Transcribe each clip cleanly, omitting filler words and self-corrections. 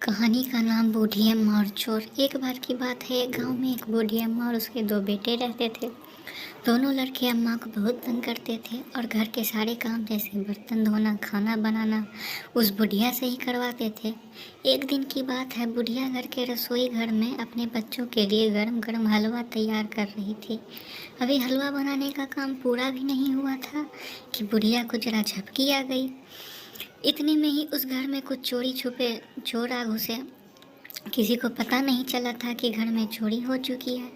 कहानी का नाम बूढ़ी अम्मा और चोर। एक बार की बात है, गांव में एक बूढ़ी अम्मा और उसके दो बेटे रहते थे। दोनों लड़के अम्मा को बहुत तंग करते थे और घर के सारे काम जैसे बर्तन धोना, खाना बनाना उस बुढ़िया से ही करवाते थे। एक दिन की बात है, बुढ़िया घर के रसोई घर में अपने बच्चों के लिए गरम गरम हलवा तैयार कर रही थी। अभी हलवा बनाने का काम पूरा भी नहीं हुआ था कि बुढ़िया को जरा झपकी आ गई। इतने में ही उस घर में कुछ चोरी छुपे चोर आ घुसे। किसी को पता नहीं चला था कि घर में चोरी हो चुकी है।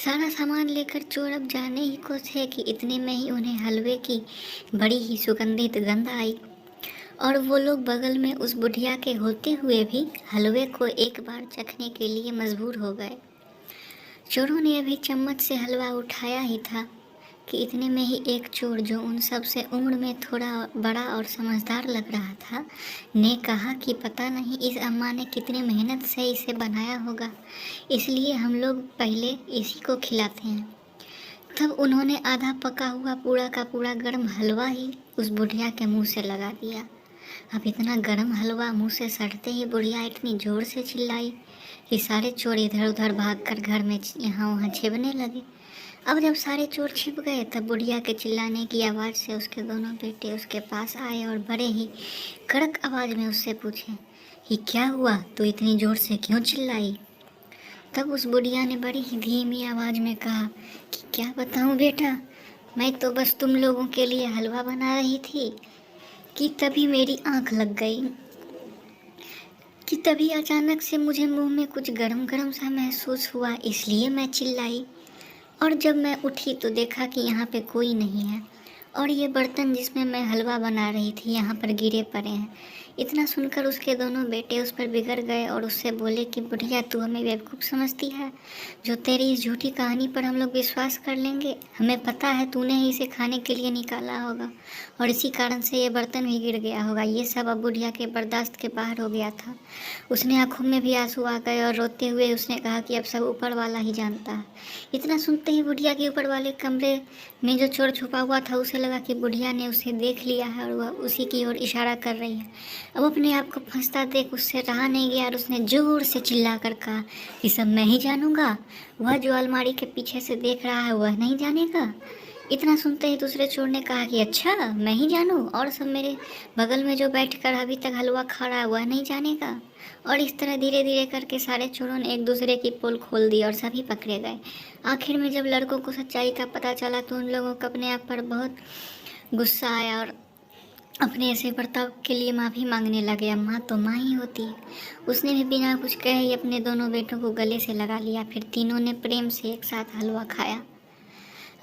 सारा सामान लेकर चोर अब जाने ही को थे कि इतने में ही उन्हें हलवे की बड़ी ही सुगंधित गंध आई और वो लोग बगल में उस बुढ़िया के होते हुए भी हलवे को एक बार चखने के लिए मजबूर हो गए। चोरों ने अभी चम्मच से हलवा उठाया ही था कि इतने में ही एक चोर, जो उन सब से उम्र में थोड़ा बड़ा और समझदार लग रहा था, ने कहा कि पता नहीं इस अम्मा ने कितनी मेहनत से इसे बनाया होगा, इसलिए हम लोग पहले इसी को खिलाते हैं। तब उन्होंने आधा पका हुआ पूरा का पूरा गर्म हलवा ही उस बुढ़िया के मुंह से लगा दिया। अब इतना गर्म हलवा मुंह से सड़ते ही बुढ़िया इतनी जोर से चिल्लाई कि सारे चोर इधर उधर भागकर घर में यहाँ वहाँ छिपने लगे। अब जब सारे चोर छिप गए, तब बुढ़िया के चिल्लाने की आवाज़ से उसके दोनों बेटे उसके पास आए और बड़े ही कड़क आवाज़ में उससे पूछे, ये क्या हुआ, तू इतनी ज़ोर से क्यों चिल्लाई? तब उस बुढ़िया ने बड़ी ही धीमी आवाज़ में कहा कि क्या बताऊँ बेटा, मैं तो बस तुम लोगों के लिए हलवा बना रही थी कि तभी मेरी आँख लग गई, कि तभी अचानक से मुझे मुंह में कुछ गरम गरम सा महसूस हुआ, इसलिए मैं चिल्लाई। और जब मैं उठी तो देखा कि यहाँ पे कोई नहीं है और ये बर्तन जिसमें मैं हलवा बना रही थी यहाँ पर गिरे पड़े हैं। इतना सुनकर उसके दोनों बेटे उस पर बिगड़ गए और उससे बोले कि बुढ़िया, तू हमें बेवकूफ़ समझती है, जो तेरी इस झूठी कहानी पर हम लोग विश्वास कर लेंगे? हमें पता है तूने ही इसे खाने के लिए निकाला होगा और इसी कारण से ये बर्तन भी गिर गया होगा। ये सब अब बुढ़िया के बर्दाश्त के बाहर हो गया था। उसने आंखों में भी आंसू आ गए और रोते हुए उसने कहा कि अब सब ऊपर वाला ही जानता है। इतना सुनते ही बुढ़िया के ऊपर वाले कमरे में जो चोर छुपा हुआ था, उसे लगा कि बुढ़िया ने उसे देख लिया है और वह उसी की ओर इशारा कर रही है। अब अपने आप को फंसता देख उससे रहा नहीं गया और उसने जोर से चिल्ला कर कहा कि सब मैं ही जानूंगा, वह जो अलमारी के पीछे से देख रहा है वह नहीं जानेगा। इतना सुनते ही दूसरे चोर ने कहा कि अच्छा, मैं ही जानूं, और सब मेरे बगल में जो बैठकर अभी तक हलवा खा रहा है वह नहीं जानेगा। और इस तरह धीरे धीरे करके सारे चोरों ने एक दूसरे की पोल खोल दी और सभी पकड़े गए। आखिर में जब लड़कों को सच्चाई का पता चला तो उन लोगों को अपने आप पर बहुत गुस्सा आया और अपने ऐसे बर्ताव के लिए माफ़ी मांगने लगे। अम्मा तो माँ ही होती है। उसने भी बिना कुछ कहे ही अपने दोनों बेटों को गले से लगा लिया। फिर तीनों ने प्रेम से एक साथ हलवा खाया।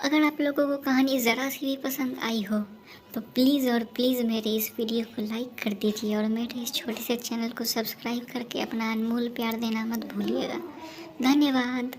अगर आप लोगों को कहानी ज़रा सी भी पसंद आई हो तो प्लीज़ और प्लीज़ मेरे इस वीडियो को लाइक कर दीजिए और मेरे इस छोटे से चैनल को सब्सक्राइब करके अपना अनमोल प्यार देना मत भूलिएगा। धन्यवाद।